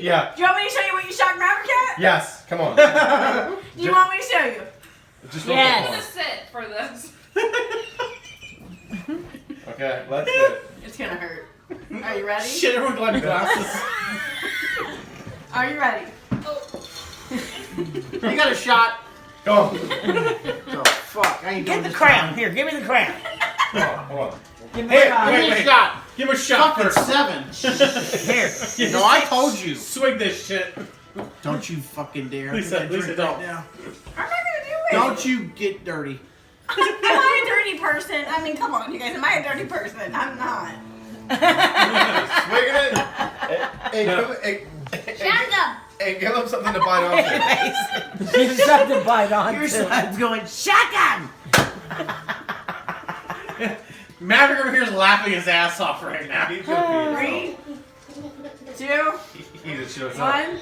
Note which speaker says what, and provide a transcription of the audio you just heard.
Speaker 1: Yeah.
Speaker 2: Do you want me to show you what you shocked Maverick at?
Speaker 1: Yes. Come on.
Speaker 2: Do you want me to show you?
Speaker 1: Just
Speaker 2: Yes.
Speaker 3: I'm gonna sit for this.
Speaker 1: Okay, let's do it.
Speaker 2: It's gonna hurt. Are you ready?
Speaker 4: Shit, everyone got glasses.
Speaker 2: Are you ready?
Speaker 4: You got a shot.
Speaker 1: Go on.
Speaker 4: Oh, fuck. I ain't
Speaker 5: Get
Speaker 4: doing
Speaker 5: the
Speaker 4: this
Speaker 5: crown.
Speaker 4: time.
Speaker 5: Here, give me the crown.
Speaker 1: Hold on. Hold on.
Speaker 5: Give me
Speaker 1: Hey,
Speaker 5: the crown.
Speaker 4: Give me a shot.
Speaker 1: Give him a shot
Speaker 4: Fucking
Speaker 1: first.
Speaker 4: 7.
Speaker 5: Here.
Speaker 4: No, I told you.
Speaker 1: Swing this shit.
Speaker 4: Don't you fucking dare.
Speaker 1: Lisa,
Speaker 4: Take that
Speaker 1: Lisa,
Speaker 4: drink
Speaker 1: don't.
Speaker 4: right now.
Speaker 2: I'm not gonna do it.
Speaker 4: Don't you get dirty.
Speaker 2: Am I a dirty person? I mean, come on, you guys. Am I a dirty person? I'm not.
Speaker 1: Swing it. Hey,
Speaker 2: Shut up.
Speaker 1: hey, give him something to bite onto.
Speaker 5: Give him something to bite on
Speaker 4: Your
Speaker 5: to.
Speaker 4: side's going, shotgun!
Speaker 6: Maverick over here is laughing his ass off right now.
Speaker 1: He's gonna pee
Speaker 2: 3, 2,
Speaker 1: himself. He just shows up.
Speaker 2: 1.